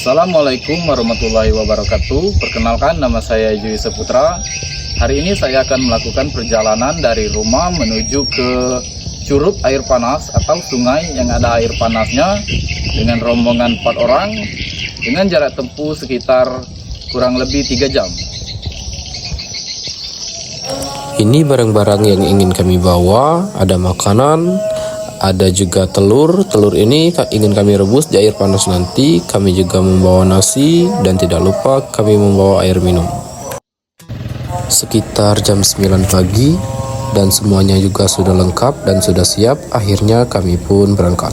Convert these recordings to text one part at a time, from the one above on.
Assalamualaikum warahmatullahi wabarakatuh. Perkenalkan, nama saya Jui Seputra. Hari ini saya akan melakukan perjalanan dari rumah menuju ke curug air panas atau sungai yang ada air panasnya dengan rombongan 4 orang dengan jarak tempuh sekitar kurang lebih 3 jam. Ini barang-barang yang ingin kami bawa, ada makanan, ada juga telur. Telur ini ingin kami rebus di air panas nanti. Kami juga membawa nasi dan tidak lupa kami membawa air minum. Sekitar jam 9 pagi dan semuanya juga sudah lengkap dan sudah siap. Akhirnya kami pun berangkat.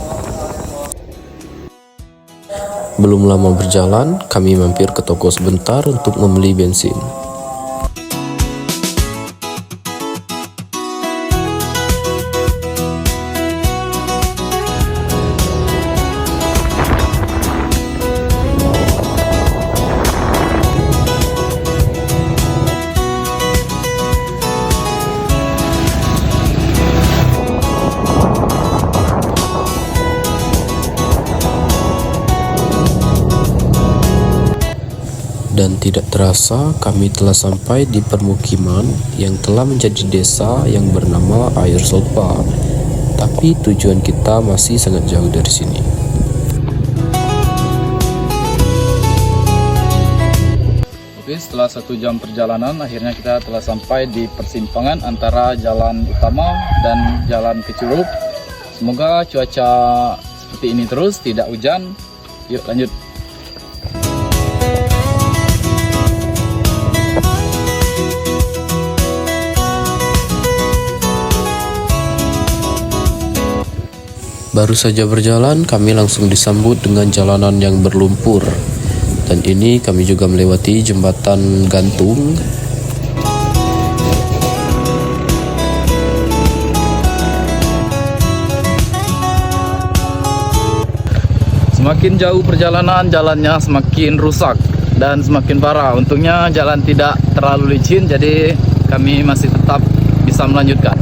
Belum lama berjalan, kami mampir ke toko sebentar untuk membeli bensin. Dan tidak terasa kami telah sampai di permukiman yang telah menjadi desa yang bernama Air Sulpa. Tapi tujuan kita masih sangat jauh dari sini. Oke, setelah 1 jam perjalanan, akhirnya kita telah sampai di persimpangan antara jalan utama dan jalan ke curug. Semoga cuaca seperti ini terus, tidak hujan. Yuk lanjut. Baru saja berjalan, kami langsung disambut dengan jalanan yang berlumpur. Dan ini kami juga melewati jembatan gantung. Semakin jauh perjalanan, jalannya semakin rusak dan semakin parah. Untungnya jalan tidak terlalu licin, jadi kami masih tetap bisa melanjutkan.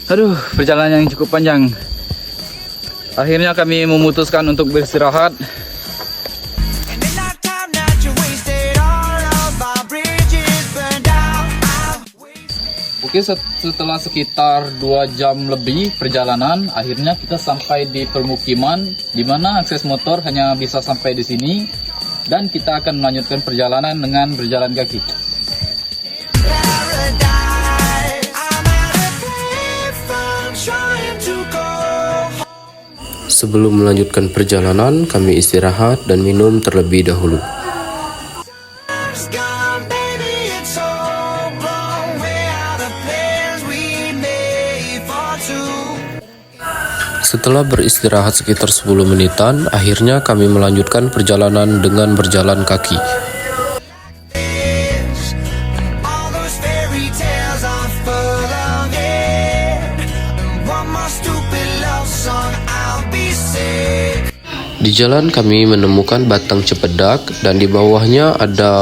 Aduh, perjalanan yang cukup panjang. Akhirnya kami memutuskan untuk beristirahat. Oke, setelah sekitar 2 jam lebih perjalanan, akhirnya kita sampai di permukiman di mana akses motor hanya bisa sampai di sini dan kita akan melanjutkan perjalanan dengan berjalan kaki. Sebelum melanjutkan perjalanan, kami istirahat dan minum terlebih dahulu. Setelah beristirahat sekitar 10 menitan, akhirnya kami melanjutkan perjalanan dengan berjalan kaki. Di jalan kami menemukan batang cempedak dan di bawahnya ada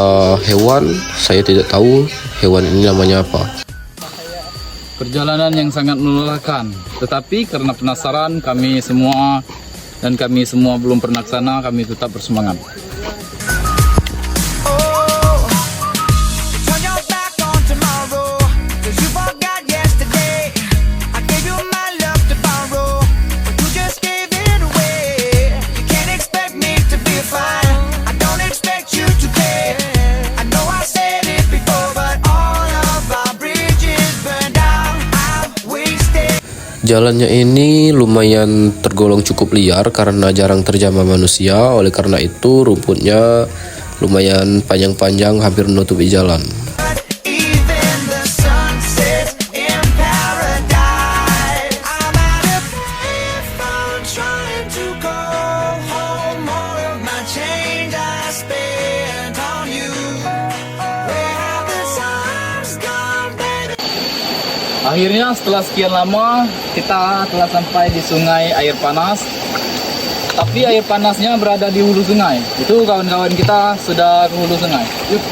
hewan. Saya tidak tahu hewan ini namanya apa. Perjalanan yang sangat melelahkan, tetapi karena penasaran kami semua belum pernah ke sana, kami tetap bersemangat. Jalannya ini lumayan tergolong cukup liar karena jarang terjamah manusia. Oleh karena itu rumputnya lumayan panjang-panjang, hampir menutupi jalan. Even the sun sets in paradise. I'm out of phone trying to go home. All of my change I spent on you. Where have the times gone, baby? Akhirnya setelah sekian lama kita telah sampai di sungai air panas. Tapi air panasnya berada di hulu sungai. Itu kawan-kawan kita sudah ke hulu sungai. Yuk.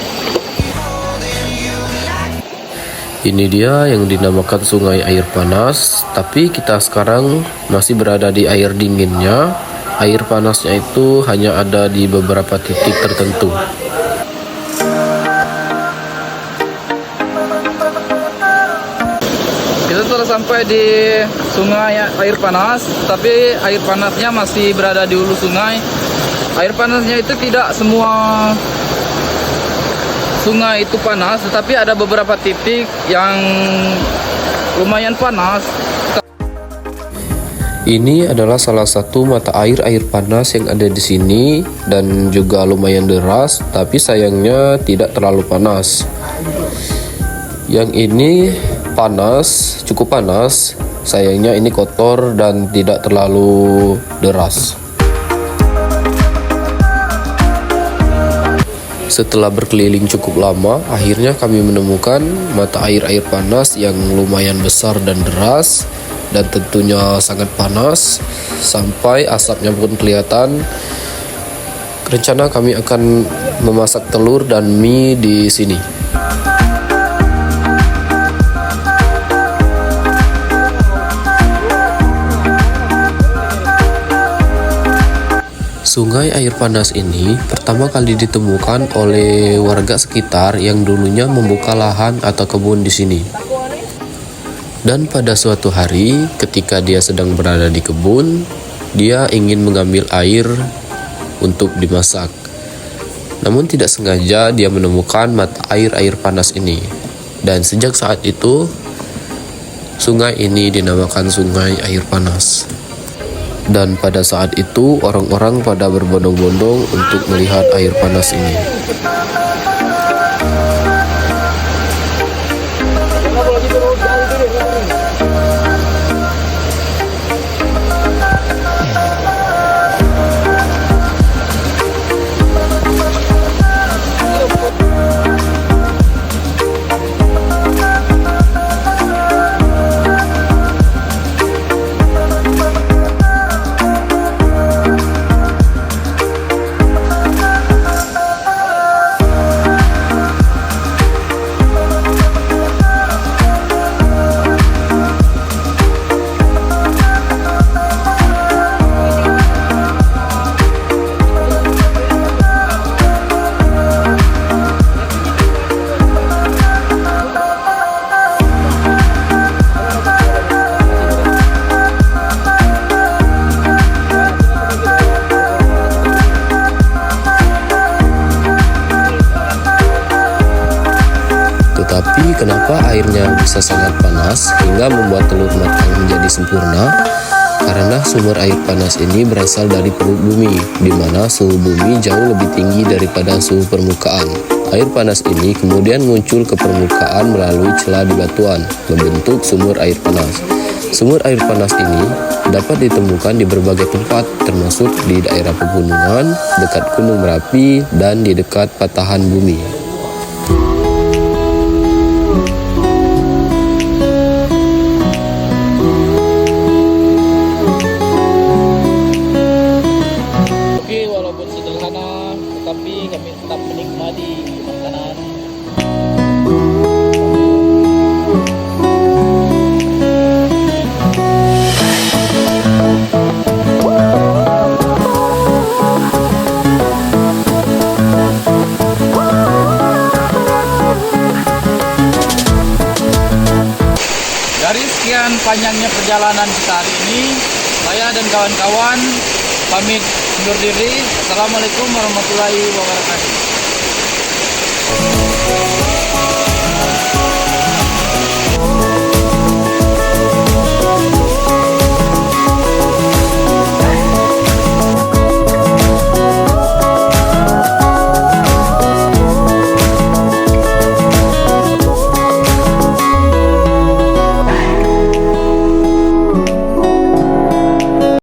Ini dia yang dinamakan sungai air panas, tapi kita sekarang masih berada di air dinginnya. Air panasnya itu hanya ada di beberapa titik tertentu. Kita telah sampai di sungai air panas, tapi air panasnya masih berada di hulu sungai. Air panasnya itu tidak semua sungai itu panas, tetapi ada beberapa titik yang lumayan panas. Ini adalah salah satu mata air panas yang ada di sini dan juga lumayan deras, tapi sayangnya tidak terlalu panas. Yang ini panas, cukup panas. Sayangnya ini kotor dan tidak terlalu deras. Setelah berkeliling cukup lama, akhirnya kami menemukan mata air panas yang lumayan besar dan deras, dan tentunya sangat panas sampai asapnya pun kelihatan. Rencana kami akan memasak telur dan mie di sini. Sungai air panas ini pertama kali ditemukan oleh warga sekitar yang dulunya membuka lahan atau kebun di sini. Dan pada suatu hari, ketika dia sedang berada di kebun, dia ingin mengambil air untuk dimasak. Namun tidak sengaja dia menemukan mata air panas ini. Dan sejak saat itu, sungai ini dinamakan sungai air panas. Dan pada saat itu orang-orang pada berbondong-bondong untuk melihat air panas ini. Tapi kenapa airnya bisa sangat panas hingga membuat telur matang menjadi sempurna? Karena sumber air panas ini berasal dari perut bumi, di mana suhu bumi jauh lebih tinggi daripada suhu permukaan. Air panas ini kemudian muncul ke permukaan melalui celah di batuan, membentuk sumur air panas. Sumur air panas ini dapat ditemukan di berbagai tempat, termasuk di daerah pegunungan, dekat Gunung Merapi, dan di dekat patahan bumi. Walaupun sederhana, tetapi kami tetap menikmati makanan. Dari sekian panjangnya perjalanan kita hari ini, saya dan kawan-kawan pamit undur diri. Assalamualaikum warahmatullahi wabarakatuh.